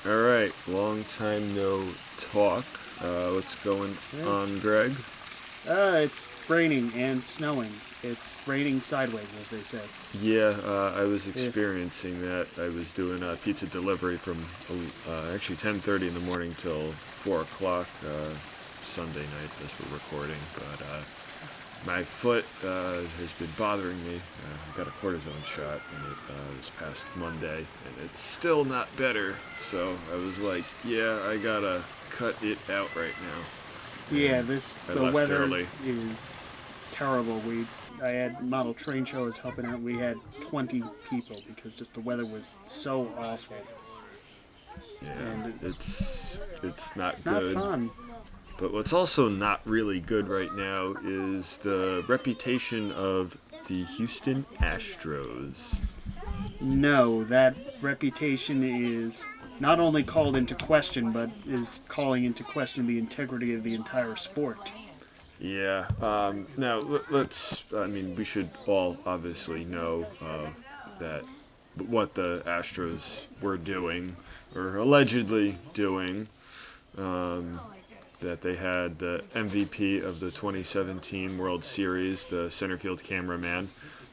All right, long time no talk. What's going Yeah. on, Greg? It's raining and snowing. It's raining sideways, as they say. Yeah, I was Yeah. experiencing that. I was doing a pizza delivery from actually 10:30 in the morning till 4 o'clock Sunday night as we're recording. But my foot has been bothering me. I got a cortisone shot this past Monday, and it's still not better. So I was like, yeah, I gotta cut it out right now. Yeah, And this I the left weather early. is terrible. I had model train shows helping out. We had 20 people because just the weather was so awful, Yeah, and it's it's not not good. fun. But what's also not really good right now is the reputation of the Houston Astros. No, that reputation is not only called into question, but is calling into question the integrity of the entire sport. Yeah. Now let's. I mean, we should all obviously know that what the Astros were doing or allegedly doing. That they had the MVP of the 2017 World Series, the center field cameraman,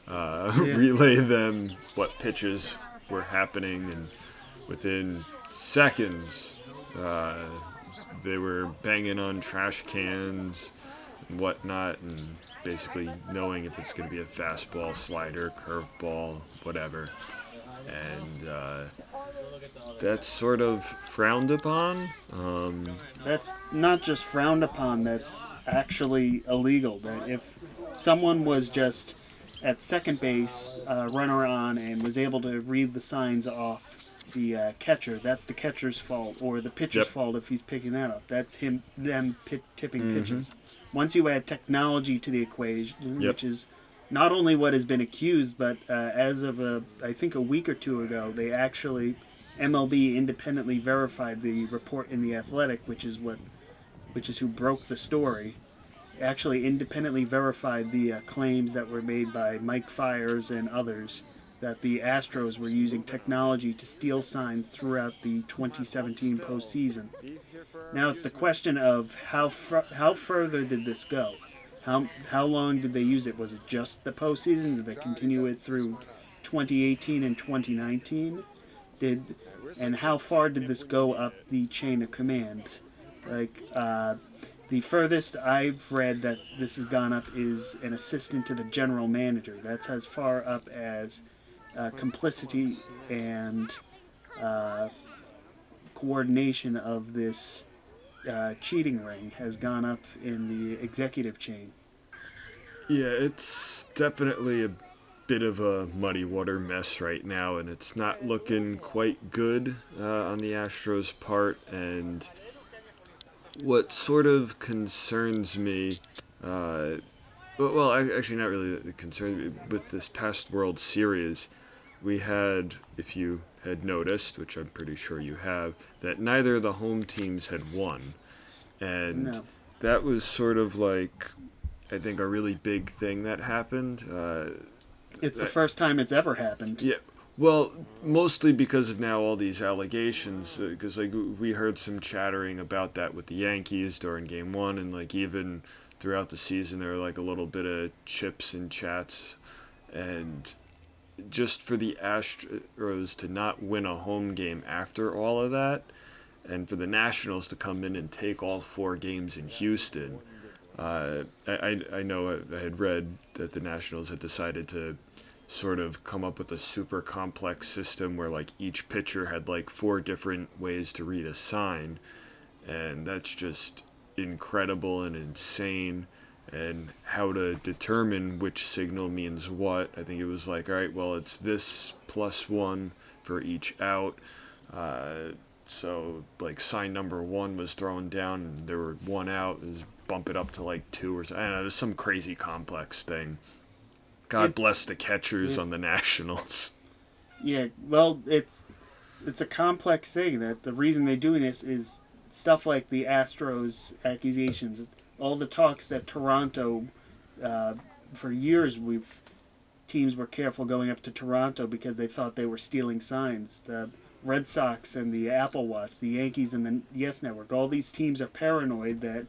Yeah. relay them what pitches were happening, and within seconds, uh, they were banging on trash cans and whatnot, and basically knowing if it's going to be a fastball, slider, curveball, whatever. And that's sort of frowned upon. That's not just frowned upon, that's actually illegal. That if someone was just at second base, runner on, and was able to read the signs off the catcher, that's the catcher's fault, or the pitcher's Yep. fault if he's picking that up. That's them tipping Mm-hmm. pitches. Once you add technology to the equation, Yep. which is not only what has been accused, but as of I think a week or two ago, they actually MLB independently verified the report in the Athletic, which is who broke the story. Actually, independently verified the claims that were made by Mike Fiers and others that the Astros were using technology to steal signs throughout the 2017 postseason. Now it's the question of how further did this go? How long did they use it? Was it just the postseason? Did they continue it through 2018 and 2019? Did and how far did this go up the chain of command? Like the furthest I've read that this has gone up is an assistant to the general manager. That's as far up as complicity and uh, coordination of this cheating ring has gone up in the executive chain. Yeah, it's definitely a bit of a muddy water mess right now, and it's not looking quite good on the Astros' part. And what sort of concerns me, uh, well, actually, not really that concerns me, with this past World Series, we had, if you had noticed, which I'm pretty sure you have, that neither of the home teams had won. And No, that was sort of like, I think, a really big thing that happened. it's the That, first time it's ever happened. yeah, well, mostly because of now all these allegations. Because like we heard some chattering about that with the Yankees during Game One, and like even throughout the season, there were like a little bit of chips and chats, and just for the Astros to not win a home game after all of that, and for the Nationals to come in and take all 4 games in Houston. I know I had read that the Nationals had decided to sort of come up with a super complex system where like each pitcher had like 4 different ways to read a sign, and that's just incredible and insane. And how to determine which signal means what. I think it was like, all right, well, it's this +1 for each out. Uh, so like sign number 1 was thrown down, and there were 1 out. It was bump it up to like 2 or something. I don't know. There's some crazy complex thing. God It, bless the catchers it on the Nationals. yeah, well, it's a complex thing that the reason they're doing this is stuff like the Astros accusations, all the talks that Toronto, uh, for years we've teams were careful going up to Toronto because they thought they were stealing signs. Red Sox and the Apple Watch, the Yankees and the Yes Network. All these teams are paranoid that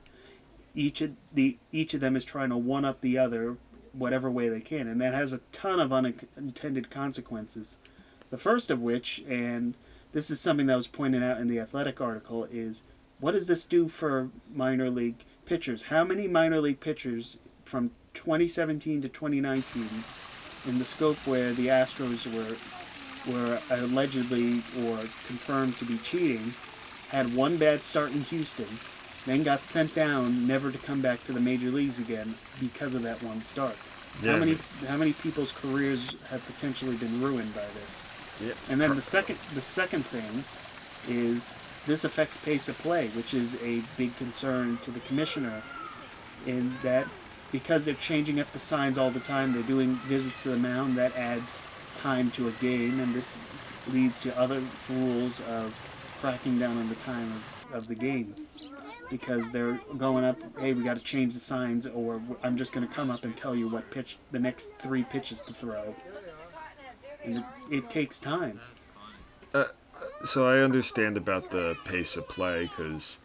each of them is trying to one up the other whatever way they can, and that has a ton of unintended consequences. The first of which, and this is something that was pointed out in the Athletic article, is what does this do for minor league pitchers? How many minor league pitchers from 2017 to 2019, in the scope where the Astros were allegedly or confirmed to be cheating, had one bad start in Houston, then got sent down, never to come back to the major leagues again because of that one start? Yeah. How many people's careers have potentially been ruined by this? Yeah. And then the second thing is this affects pace of play, which is a big concern to the commissioner, in that because they're changing up the signs all the time, they're doing visits to the mound, that adds time to a game, and this leads to other rules of cracking down on the time of the game. Because they're going up, hey, we got to change the signs, or I'm just going to come up and tell you what pitch, the next 3 pitches to throw. And it takes time. So I understand about the pace of play because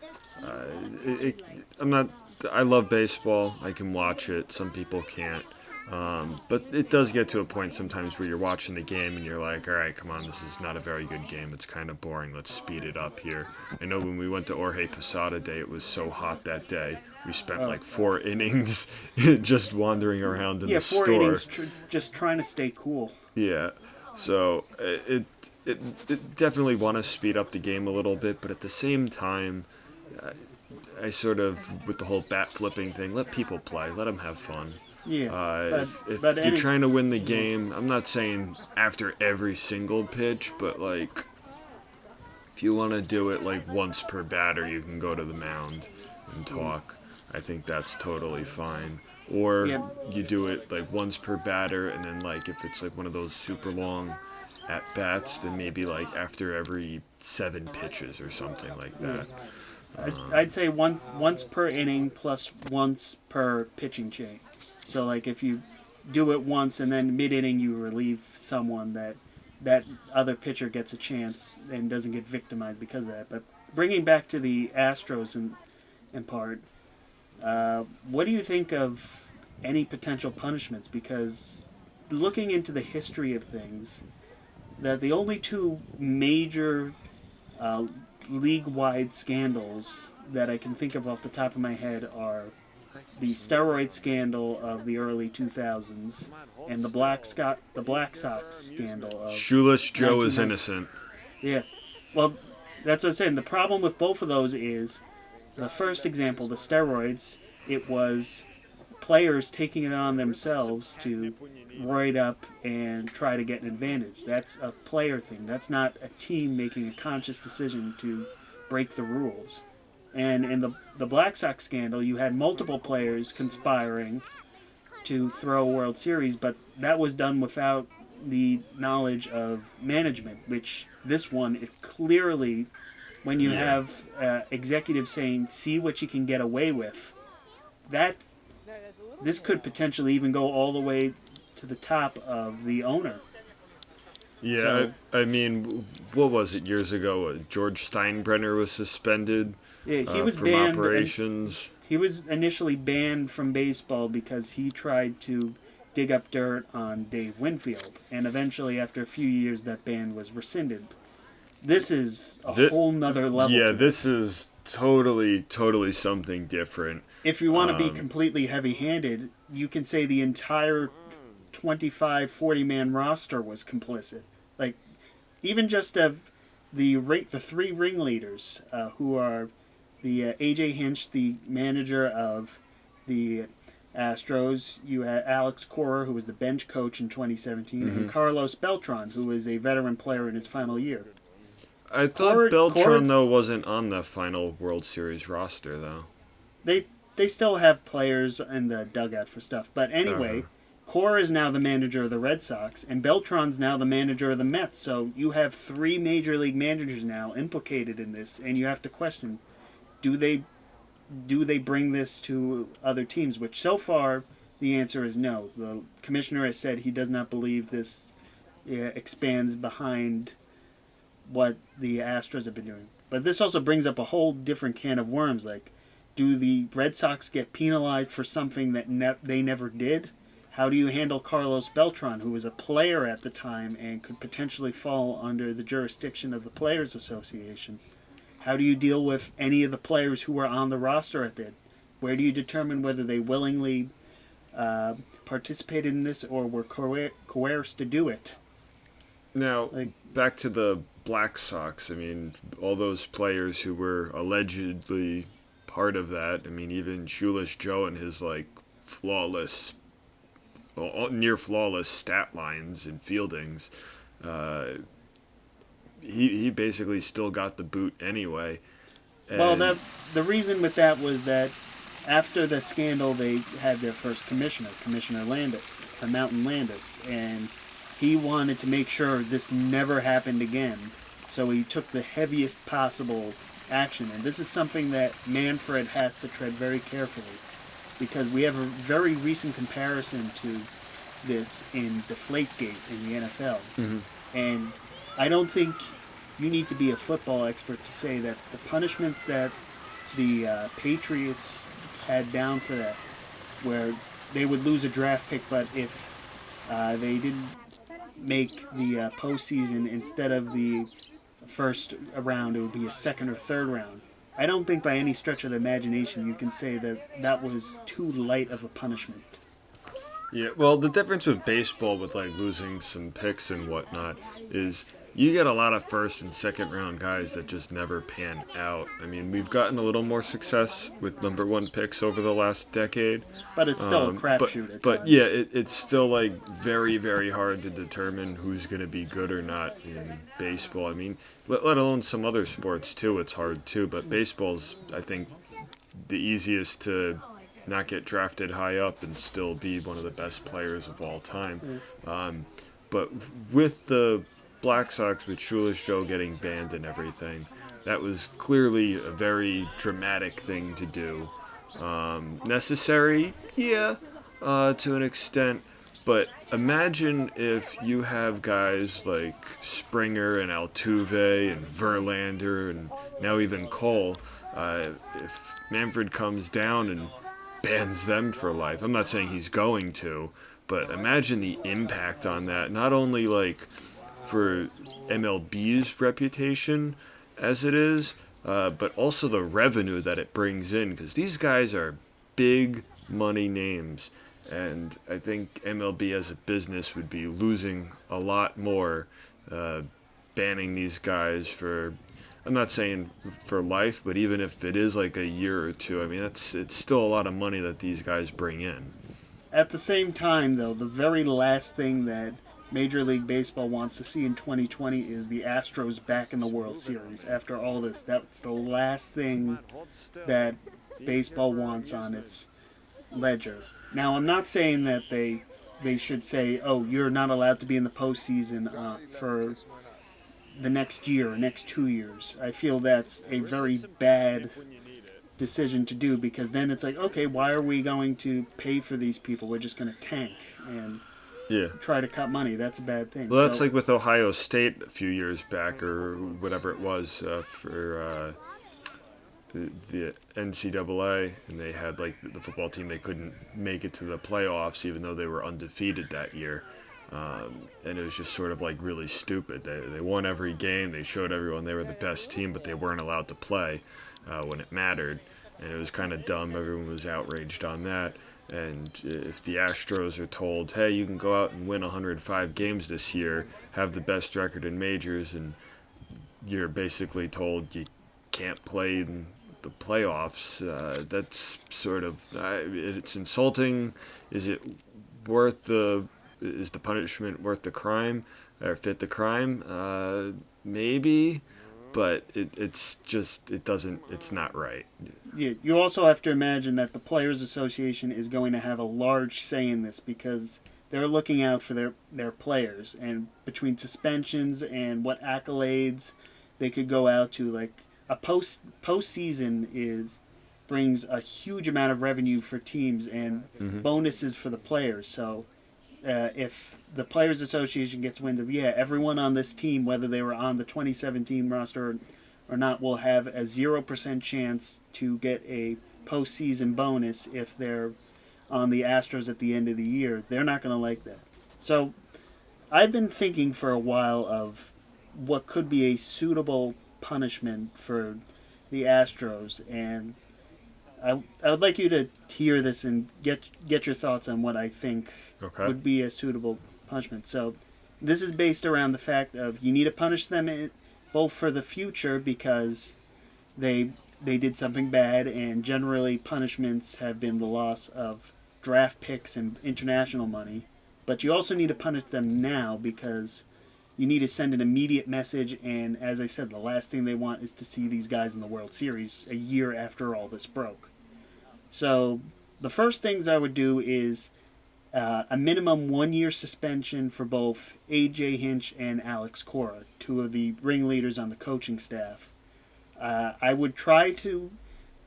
I'm not. I love baseball. I can watch it. Some people can't. But it does get to a point sometimes where you're watching the game and you're like, all right, come on, this is not a very good game. It's kind of boring. Let's speed it up here. I know when we went to Jorge Posada Day, it was so hot that day. We spent like 4 innings just wandering around in the store. 4 innings just trying to stay cool. Yeah. So it definitely want to speed up the game a little bit, but at the same time, I sort of, with the whole bat flipping thing, let people play. Let them have fun. Yeah, if you're trying to win the game, I'm not saying after every single pitch, but like if you want to do it like once per batter, you can go to the mound and talk. I think that's totally fine. Or you do it like once per batter, and then like if it's like one of those super long at bats, then maybe like after every 7 pitches or something like that. I'd say once per inning plus once per pitching change. So like if you do it once and then mid-inning you relieve someone, that other pitcher gets a chance and doesn't get victimized because of that. But bringing back to the Astros in part, what do you think of any potential punishments? Because looking into the history of things, that the only 2 major league-wide scandals that I can think of off the top of my head are the steroid scandal of the early 2000s and the Black Sox scandal of Shoeless Joe is innocent. Yeah. Well, that's what I'm saying. The problem with both of those is the first example, the steroids, it was players taking it on themselves to roid up and try to get an advantage. That's a player thing. That's not a team making a conscious decision to break the rules. And in the Black Sox scandal, you had multiple players conspiring to throw a World Series, but that was done without the knowledge of management, which this one, it clearly, when you have executives saying, see what you can get away with, this could potentially even go all the way to the top of the owner. Yeah, So, I mean, what was it years ago? George Steinbrenner was suspended he was from banned. operations. He was initially banned from baseball because he tried to dig up dirt on Dave Winfield, and eventually, after a few years, that ban was rescinded. This is a whole nother level. Yeah, this is totally something different. If you want to be completely heavy-handed, you can say the entire 25, 40-man roster was complicit. Like, even just the 3 ringleaders, who are the A.J. Hinch, the manager of the Astros. You had Alex Cora, who was the bench coach in 2017, and Carlos Beltran, who is a veteran player in his final year. I thought Beltran, though, wasn't on the final World Series roster, though. They still have players in the dugout for stuff. But anyway, Cora is now the manager of the Red Sox, and Beltran's now the manager of the Mets. So you have 3 major league managers now implicated in this, and you have to question, do they bring this to other teams? Which so far, the answer is no. The commissioner has said he does not believe this expands beyond what the Astros have been doing. But this also brings up a whole different can of worms. Like, do the Red Sox get penalized for something that they never did? How do you handle Carlos Beltran, who was a player at the time and could potentially fall under the jurisdiction of the Players Association? How do you deal with any of the players who were on the roster at that? Where do you determine whether they willingly participated in this or were coerced to do it? Now, back to the Black Sox. I mean, all those players who were allegedly part of that. I mean, even Shoeless Joe and his flawless, near flawless stat lines and fieldings. He basically still got the boot anyway. Well, the reason with that was that after the scandal, they had their first commissioner, Mountain Landis, and he wanted to make sure this never happened again. So he took the heaviest possible action, and this is something that Manfred has to tread very carefully, because we have a very recent comparison to this in Deflategate in the NFL. Mm-hmm. And I don't think you need to be a football expert to say that the punishments that the Patriots had down for that, where they would lose a draft pick, but if they didn't make the postseason, instead of the first round, it would be a second or third round. I don't think by any stretch of the imagination you can say that that was too light of a punishment. Yeah, well, the difference with baseball, with losing some picks and whatnot, is you get a lot of first and second round guys that just never pan out. I mean, we've gotten a little more success with number one picks over the last decade. But it's still a crapshoot. But yeah, it's still very, very hard to determine who's going to be good or not in baseball. I mean, let alone some other sports too. It's hard too. But baseball's, I think, the easiest to not get drafted high up and still be one of the best players of all time. But with the Black Sox, with Shoeless Joe getting banned and everything, that was clearly a very dramatic thing to do. Necessary, yeah, to an extent. But imagine if you have guys like Springer and Altuve and Verlander and now even Cole. If Manfred comes down and bans them for life, I'm not saying he's going to, but imagine the impact on that. Not only for MLB's reputation as it is, but also the revenue that it brings in, because these guys are big money names, and I think MLB as a business would be losing a lot more banning these guys for, I'm not saying for life, but even if it is a year or two, I mean, it's still a lot of money that these guys bring in. At the same time, though, the very last thing that Major League Baseball wants to see in 2020 is the Astros back in the World Series. After all this, that's the last thing that baseball wants on its ledger. Now, I'm not saying that they should say, oh, you're not allowed to be in the postseason for the next year or next 2 years. I feel that's a very bad decision to do, because then it's okay, why are we going to pay for these people? We're just going to tank and try to cut money. That's a bad thing. Well, that's like with Ohio State a few years back, or whatever it was, for the NCAA, and they had the football team, they couldn't make it to the playoffs even though they were undefeated that year. And it was just sort of really stupid. They won every game. They showed everyone they were the best team, but they weren't allowed to play when it mattered. And it was kind of dumb. Everyone was outraged on that. And if the Astros are told, hey, you can go out and win 105 games this year, have the best record in majors, and you're basically told you can't play in the playoffs, that's sort of, it's insulting. Is the punishment worth the crime, or fit the crime? Maybe, but it's not right. Yeah, you also have to imagine that the Players Association is going to have a large say in this, because they're looking out for their players, and between suspensions and what accolades they could go out to, a postseason brings a huge amount of revenue for teams and bonuses for the players. So if the Players Association gets wind of, everyone on this team, whether they were on the 2017 roster or not, will have a 0% chance to get a postseason bonus if they're on the Astros at the end of the year, they're not going to like that. So I've been thinking for a while of what could be a suitable punishment for the Astros, and I would like you to hear this and get your thoughts on what I think would be a suitable punishment. So this is based around the fact of you need to punish them both for the future because they did something bad, and generally punishments have been the loss of draft picks and international money. But you also need to punish them now because you need to send an immediate message, and as I said, the last thing they want is to see these guys in the World Series a year after all this broke. So the first things I would do is a minimum 1-year suspension for both A.J. Hinch and Alex Cora, two of the ringleaders on the coaching staff. I would try to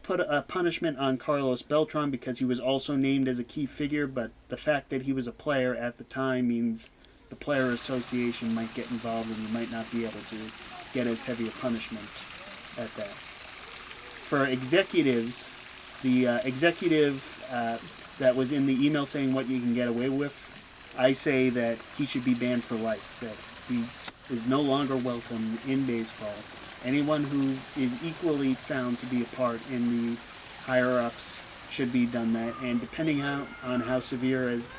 put a punishment on Carlos Beltran because he was also named as a key figure, but the fact that he was a player at the time means the Player Association might get involved and you might not be able to get as heavy a punishment at that. For executives, the executive that was in the email saying what you can get away with, I say that he should be banned for life, that he is no longer welcome in baseball. Anyone who is equally found to be a part in the higher-ups should be done that, and depending on how severe as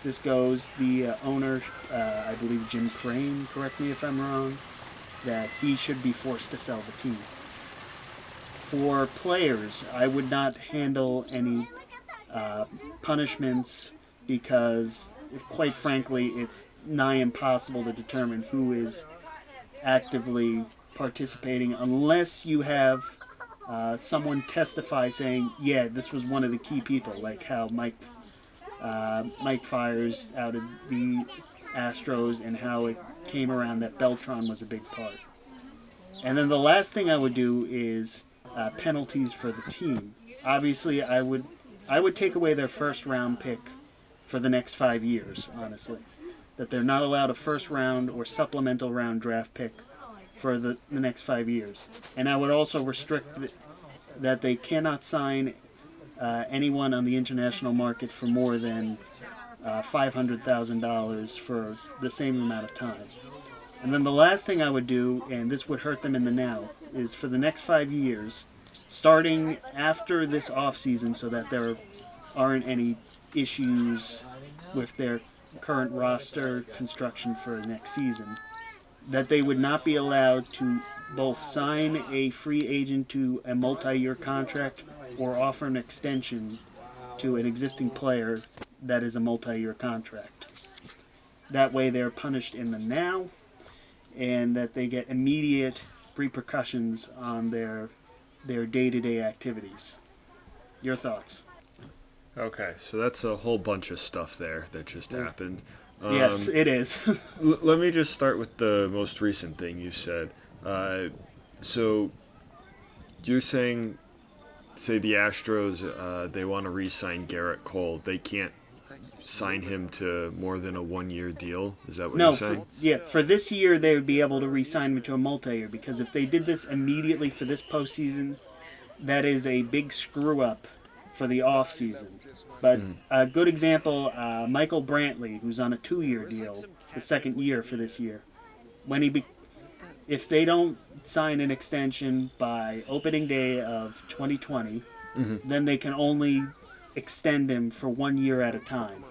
this goes, the owner, I believe Jim Crane, correct me if I'm wrong, that he should be forced to sell the team. For players, I would not handle any punishments because, quite frankly, it's nigh impossible to determine who is actively participating unless you have someone testify saying, yeah, this was one of the key people, like how Mike Fiers outed the Astros and how it came around that Beltran was a big part. And then the last thing I would do is penalties for the team. Obviously, I would take away their first round pick for the next 5 years, honestly. That they're not allowed a first round or supplemental round draft pick for the next 5 years. And I would also restrict that they cannot sign anyone on the international market for more than $500,000 for the same amount of time. And then the last thing I would do, and this would hurt them in the now, is for the next 5 years, starting after this offseason so that there aren't any issues with their current roster construction for next season, that they would not be allowed to both sign a free agent to a multi-year contract or offer an extension to an existing player that is a multi-year contract. That way they're punished in the now, and that they get immediate repercussions on their day-to-day activities. Your thoughts? Okay, so that's a whole bunch of stuff there that just happened. Yes, it is. Let me just start with the most recent thing you said. So you're saying, say the Astros, they want to re-sign Garrett Cole. They can't sign him to more than a 1-year deal? Is that what you're saying? For this year they would be able to re-sign him to a multi-year, because if they did this immediately for this postseason, that is a big screw-up for the off-season. But a good example, Michael Brantley, who's on a 2-year deal, the second year for this year. If they don't sign an extension by opening day of 2020, then they can only extend him for 1 year at a time.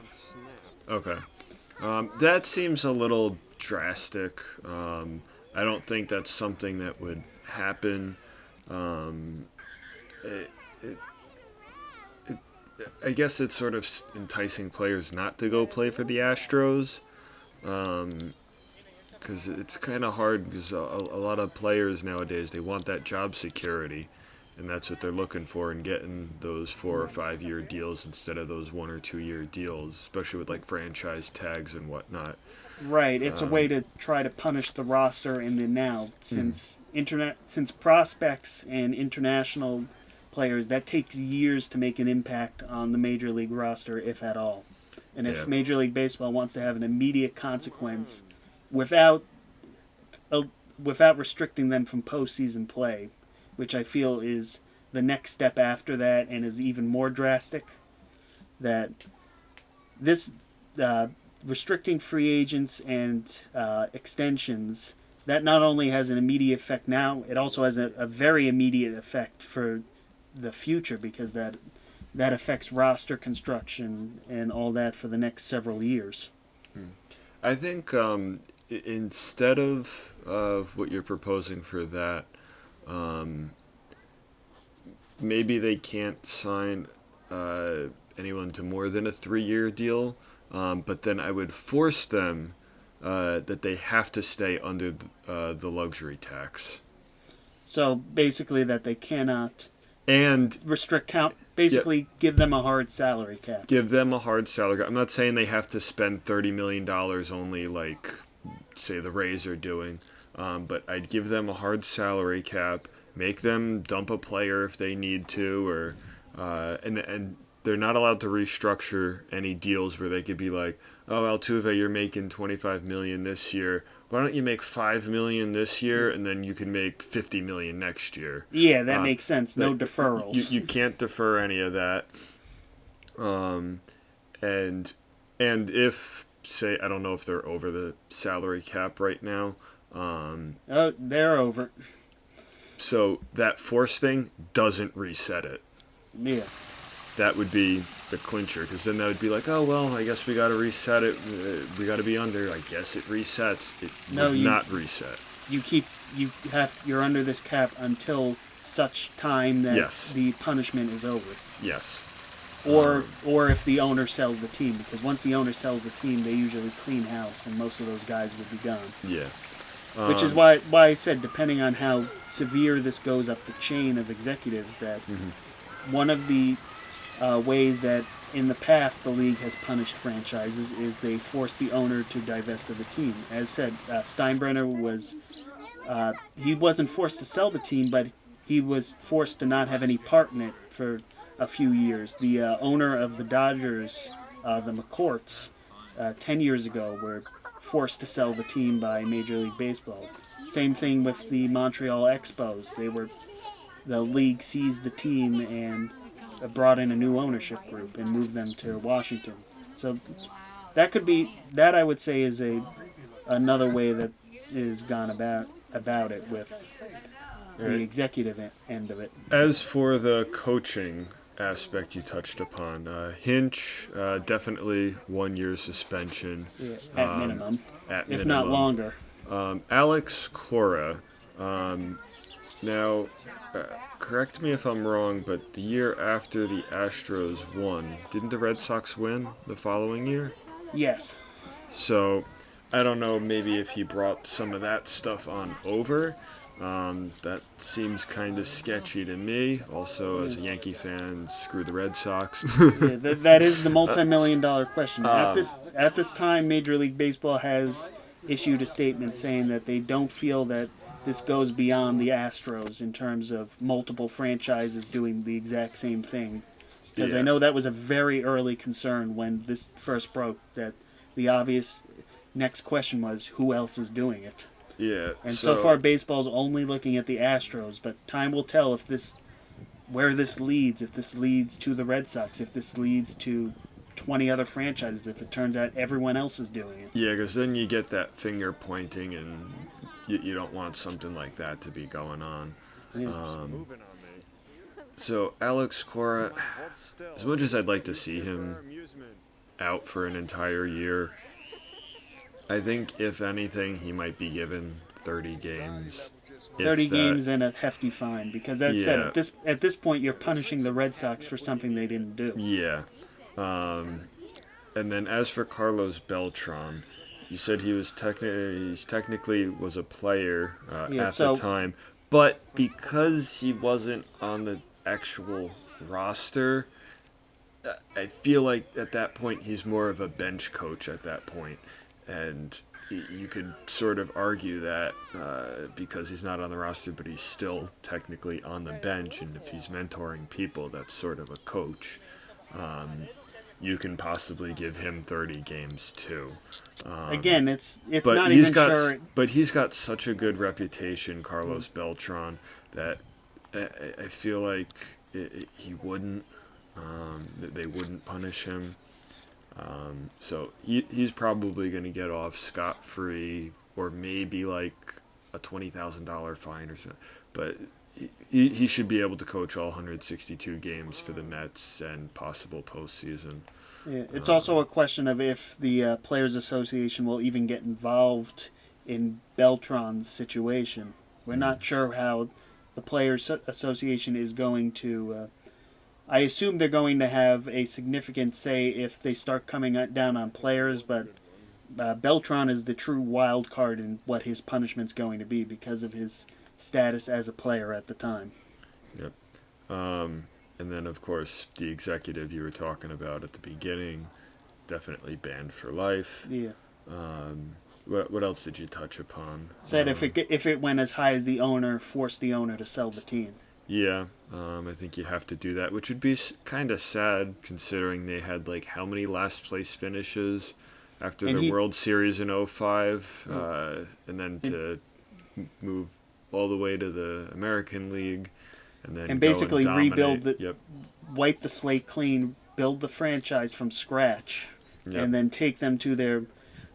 Okay. That seems a little drastic. I don't think that's something that would happen. I guess it's sort of enticing players not to go play for the Astros, because it's kind of hard, because a lot of players nowadays, they want that job security, and that's what they're looking for in getting those 4 or 5 year deals instead of those 1 or 2 year deals, especially with like franchise tags and whatnot. Right, it's a way to try to punish the roster in the now, since since prospects and international players, that takes years to make an impact on the major league roster, if at all. And if Yeah. Major League Baseball wants to have an immediate consequence without without restricting them from postseason play, which I feel is the next step after that and is even more drastic, that this restricting free agents and extensions, that not only has an immediate effect now, it also has a very immediate effect for the future, because that affects roster construction and all that for the next several years. I think instead of what you're proposing for that, um, maybe they can't sign anyone to more than a 3-year deal, but then I would force them that they have to stay under the luxury tax. So basically, that they cannot And restrict count. Basically, give them a hard salary cap. give them a hard salary cap. I'm not saying they have to spend $30 million only like, say, the Rays are doing, but I'd give them a hard salary cap, make them dump a player if they need to, or and they're not allowed to restructure any deals where they could be like, oh, Altuve, you're making $25 million this year. Why don't you make $5 million this year, and then you can make $50 million next year? Yeah, that makes sense. No deferrals. You can't defer any of that. And if, say, I don't know if they're over the salary cap right now. Oh, they're over. So that force thing doesn't reset it. Yeah. That would be the clincher, because then that would be like, oh, well, I guess we got to reset it. We got to be under. I guess it resets. It would not reset. You're under this cap until such time that Yes. the punishment is over. Yes. Or if the owner sells the team, because once the owner sells the team, they usually clean house, and most of those guys would be gone. Yeah. Which is why I said, depending on how severe this goes up the chain of executives, that one of the ways that in the past the league has punished franchises is they force the owner to divest of the team. As said, Steinbrenner he wasn't forced to sell the team, but he was forced to not have any part in it for a few years. The owner of the Dodgers, the McCourts, 10 years ago were forced to sell the team by Major League Baseball. Same thing with the Montreal Expos. The league seized the team and brought in a new ownership group and moved them to Washington. So that I would say is another way that is gone about it with the executive end of it. As for the coaching aspect you touched upon, Hinch, definitely 1 year suspension. Yeah, at minimum. At if minimum. not longer. Alex Cora, now, correct me if I'm wrong, but the year after the Astros won, didn't the Red Sox win the following year? Yes. So, I don't know, maybe if he brought some of that stuff on over. That seems kind of sketchy to me. Also, as a Yankee fan, screw the Red Sox. Yeah, that is the multi-million-dollar question. At this time, Major League Baseball has issued a statement saying that they don't feel that this goes beyond the Astros in terms of multiple franchises doing the exact same thing. Because I know that was a very early concern when this first broke, that the obvious next question was, who else is doing it? Yeah. And so far, baseball's only looking at the Astros, but time will tell where this leads, if this leads to the Red Sox, if this leads to 20 other franchises, if it turns out everyone else is doing it. Yeah, because then you get that finger pointing, and you don't want something like that to be going on. Yeah. So Alex Cora, as much as I'd like to see him out for an entire year, I think if anything he might be given 30 games. 30 games and a hefty fine, because that said, at this point you're punishing the Red Sox for something they didn't do. Yeah. And then as for Carlos Beltran, you said he's technically was a player at the time, but because he wasn't on the actual roster, I feel like at that point he's more of a bench coach at that point. And you could sort of argue that because he's not on the roster, but he's still technically on the bench, and if he's mentoring people, that's sort of a coach. you can possibly give him 30 games too. Again, it's But not he's even got sure. but he's got such a good reputation, Carlos Beltran, that I feel like he wouldn't that they wouldn't punish him. So he's probably going to get off scot free, or maybe like a $20,000 fine or something. But he should be able to coach all 162 games for the Mets and possible postseason. Yeah, it's also a question of if the Players Association will even get involved in Beltran's situation. We're not sure how the Players Association is going to. I assume they're going to have a significant say if they start coming down on players, but Beltran is the true wild card in what his punishment's going to be because of his status as a player at the time. Yep. And then, of course, the executive you were talking about at the beginning, definitely banned for life. Yeah. What else did you touch upon? Said if it went as high as the owner, forced the owner to sell the team. Yeah, I think you have to do that, which would be kind of sad considering they had like how many last place finishes after the World Series in '05, and then to move all the way to the American League, and then basically rebuild Yep. Wipe the slate clean, build the franchise from scratch, and then take them to their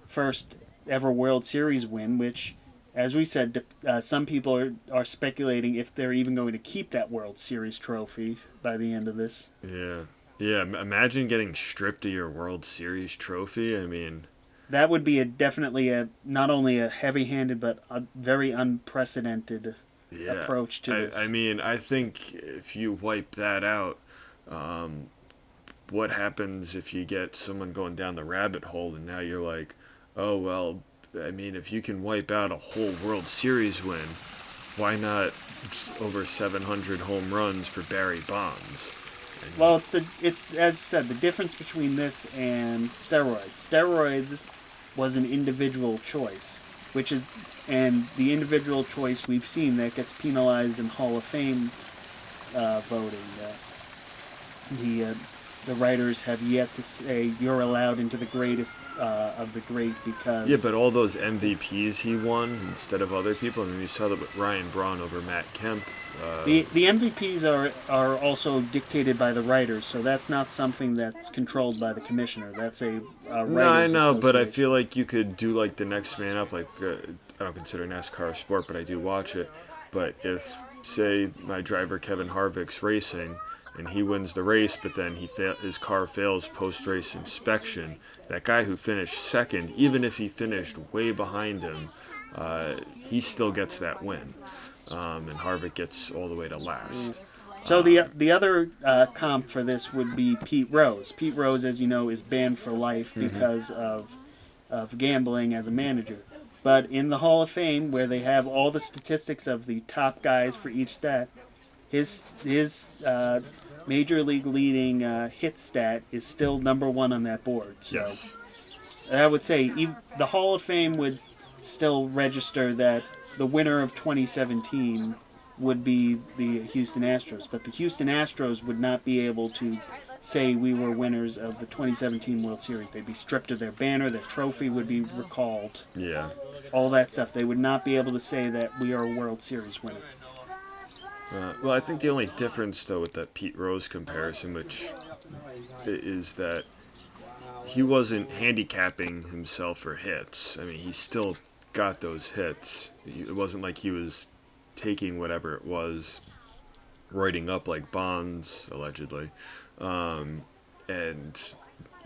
first ever World Series win, which, as we said, some people are speculating if they're even going to keep that World Series trophy by the end of this. Yeah. Imagine getting stripped of your World Series trophy. I mean, that would be definitely not only a heavy-handed but a very unprecedented approach to this. I mean, I think if you wipe that out, what happens if you get someone going down the rabbit hole and now you're like, oh, well, I mean, if you can wipe out a whole World Series win, why not over 700 home runs for Barry Bonds? Well, it's as I said, the difference between this and steroids. Steroids was an individual choice, and the individual choice we've seen that gets penalized in Hall of Fame voting. The writers have yet to say you're allowed into the greatest of the great because... Yeah, but all those MVPs he won instead of other people, I mean, you saw that with Ryan Braun over Matt Kemp. The MVPs are also dictated by the writers, so that's not something that's controlled by the commissioner. That's a writers' No, I know, but I association. feel like you could do like the next man up. Like I don't consider NASCAR a sport, but I do watch it. But if, say, my driver Kevin Harvick's racing and he wins the race, but then his car fails post-race inspection, that guy who finished second, even if he finished way behind him, he still gets that win. And Harvick gets all the way to last. So the other comp for this would be Pete Rose. Pete Rose, as you know, is banned for life because of gambling as a manager. But in the Hall of Fame, where they have all the statistics of the top guys for each stat, his major league leading hit stat is still number one on that board. So Yes. I would say the Hall of Fame would still register that the winner of 2017 would be the Houston Astros, but the Houston Astros would not be able to say we were winners of the 2017 World Series. They'd be stripped of their banner, their trophy would be recalled, Yeah. all that stuff. They would not be able to say that we are a World Series winner. Well, I think the only difference, though, with that Pete Rose comparison, which is that he wasn't handicapping himself for hits. I mean, he still got those hits. It wasn't like he was taking whatever it was, writing up like Bonds, allegedly, and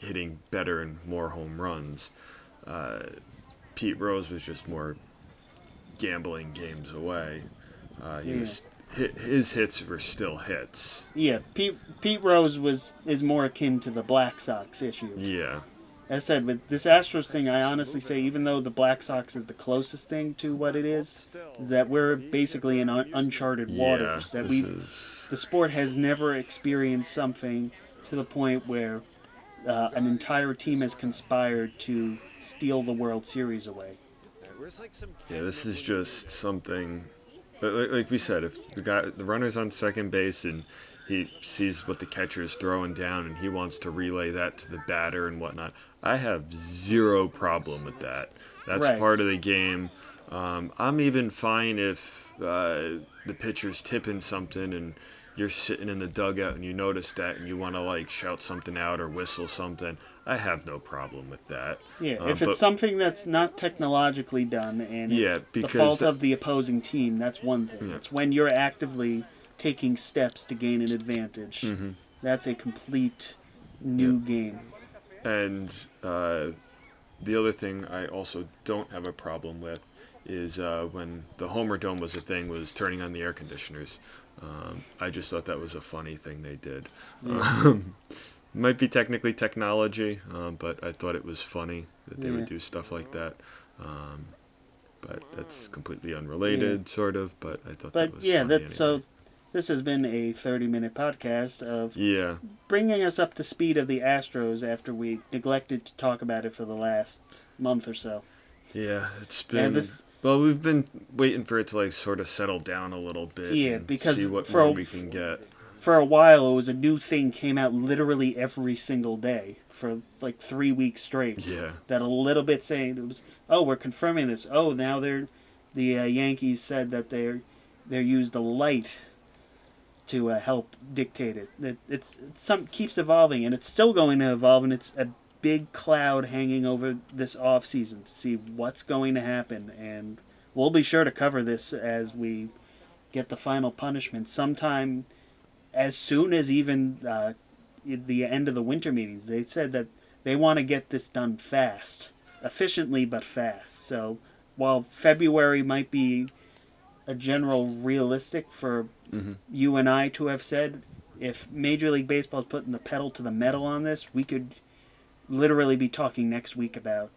hitting better and more home runs. Pete Rose was just more gambling games away. His hits were still hits. Yeah, Pete Rose is more akin to the Black Sox issue. Yeah. As I said, with this Astros thing, I honestly say, even though the Black Sox is the closest thing to what it is, that we're basically in uncharted waters. That the sport has never experienced something to the point where an entire team has conspired to steal the World Series away. Yeah, this is just something. Like we said, if the runner's on second base and he sees what the catcher is throwing down and he wants to relay that to the batter and whatnot. I have zero problem with that. That's Right. part of the game. I'm even fine if the pitcher's tipping something and you're sitting in the dugout and you notice that and you want to like shout something out or whistle something. I have no problem with that. Yeah, if But it's something that's not technologically done and Yeah, it's the because fault that- of the opposing team, that's one thing. Yeah. It's when you're actively taking steps to gain an advantage. Mm-hmm. That's a complete new game. And the other thing I also don't have a problem with is when the Homer Dome was a thing, was turning on the air conditioners. I just thought that was a funny thing they did. Might be technically technology, but I thought it was funny that they would do stuff like that. But that's completely unrelated, sort of. But I thought that But was yeah, funny that's anyway. so. This has been a 30-minute podcast of Yeah, bringing us up to speed of the Astros after we neglected to talk about it for the last month or so. yeah, it's And been. Well, we've been waiting for it to like sort of settle down a little bit. Yeah, and because see what for more we can get. For a while, it was a new thing, came out literally every single day for like 3 weeks straight. Yeah. That a little bit saying it was, oh, we're confirming this. Oh, now the Yankees said that they used the light to help dictate it. It's keeps evolving, and it's still going to evolve, and it's a big cloud hanging over this off season to see what's going to happen, and we'll be sure to cover this as we get the final punishment sometime as soon as even the end of the winter meetings. They said that they want to get this done fast, efficiently but fast. So while February might be a general realistic for you and I to have said, if Major League Baseball is putting the pedal to the metal on this, we could literally be talking next week about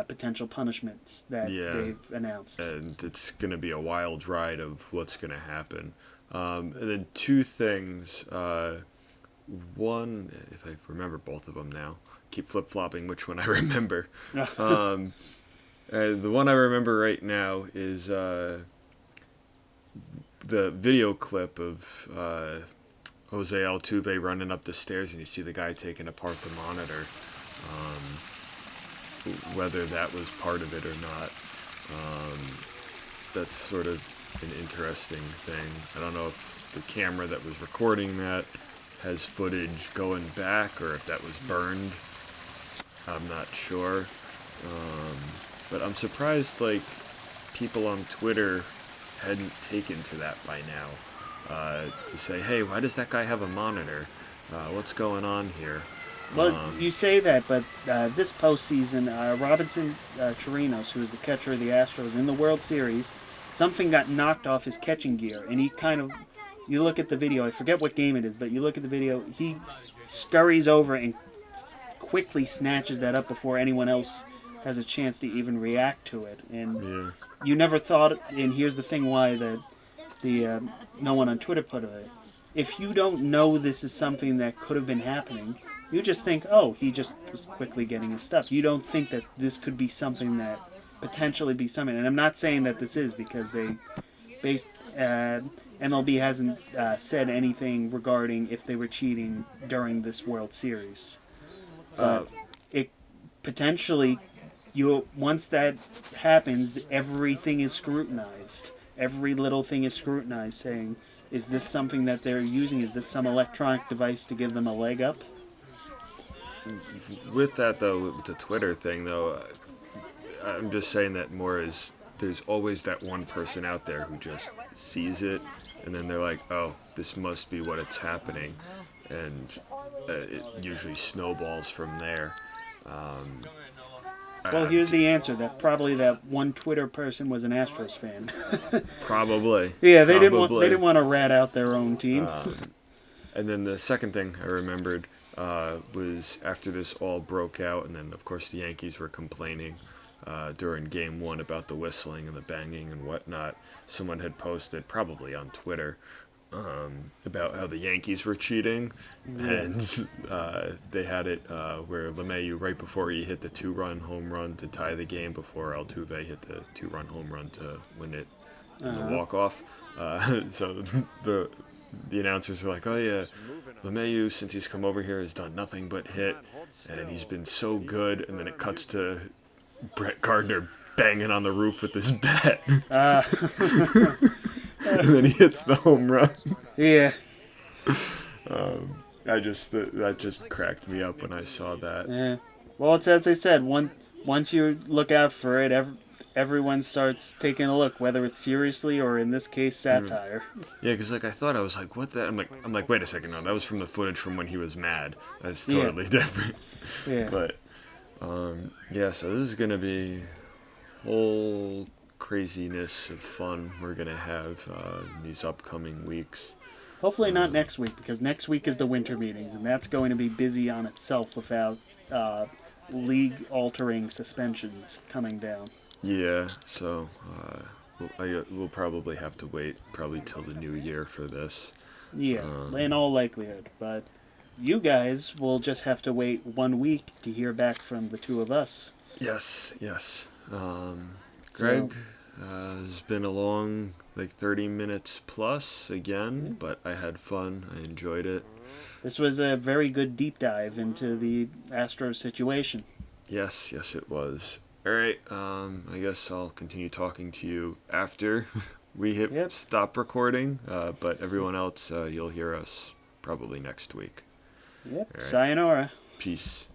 potential punishments that they've announced. And it's going to be a wild ride of what's going to happen. And then two things. One, if I remember both of them now, keep flip-flopping which one I remember. The one I remember right now is the video clip of Jose Altuve running up the stairs, and you see the guy taking apart the monitor. Whether that was part of it or not, that's sort of an interesting thing. I don't know if the camera that was recording that has footage going back or if that was burned. I'm not sure. But I'm surprised like people on Twitter hadn't taken to that by now, to say, hey, why does that guy have a monitor? What's going on here? Well, you say that, but this postseason, Robinson Chirinos, who is the catcher of the Astros in the World Series, something got knocked off his catching gear, and he kind of, you look at the video, I forget what game it is, but you look at the video, he scurries over and quickly snatches that up before anyone else has a chance to even react to it. And you never thought, and here's the thing why the no one on Twitter put it. If you don't know this is something that could have been happening, you just think, oh, he just was quickly getting his stuff. You don't think that this could be something that potentially be something. And I'm not saying that this is, because MLB hasn't said anything regarding if they were cheating during this World Series. But it potentially, once that happens, everything is scrutinized. Every little thing is scrutinized, saying, is this something that they're using? Is this some electronic device to give them a leg up? With that, though, with the Twitter thing, though, I'm just saying that more as there's always that one person out there who just sees it, and then they're like, oh, this must be what it's happening, and it usually snowballs from there. Well, here's the answer. That probably that one Twitter person was an Astros fan. Probably. Yeah, they didn't want to rat out their own team. And then the second thing I remembered was after this all broke out, and then of course the Yankees were complaining during Game 1 about the whistling and the banging and whatnot. Someone had posted, probably on Twitter, about how the Yankees were cheating, and they had it where LeMahieu, right before he hit the 2-run home run to tie the game, before Altuve hit the 2-run home run to win it in the walk-off. So the announcers are like, oh yeah, LeMahieu, since he's come over here, has done nothing but hit, and he's been so good. And then it cuts to Brett Gardner banging on the roof with his bat, Uh, and then he hits the home run. yeah. That just cracked me up when I saw that. Yeah. Well, it's as I said. Once you look out for it, everyone starts taking a look, whether it's seriously or in this case satire. Yeah, because like I thought, I was like, what the? I'm like, wait a second, no, that was from the footage from when he was mad. That's Yeah. totally different. Yeah. But yeah, so this is gonna be whole craziness of fun we're gonna have these upcoming weeks. Hopefully not next week, because next week is the winter meetings, and that's going to be busy on itself without league-altering suspensions coming down. Yeah, so we'll probably have to wait probably till the new year for this. Yeah, in all likelihood. But you guys will just have to wait 1 week to hear back from the two of us. Yes. Greg has been along like 30 minutes plus again, but I had fun. I enjoyed it. This was a very good deep dive into the Astros situation. Yes, it was. All right, I guess I'll continue talking to you after we hit stop recording, but everyone else, you'll hear us probably next week. Yep. All right. Sayonara. Peace.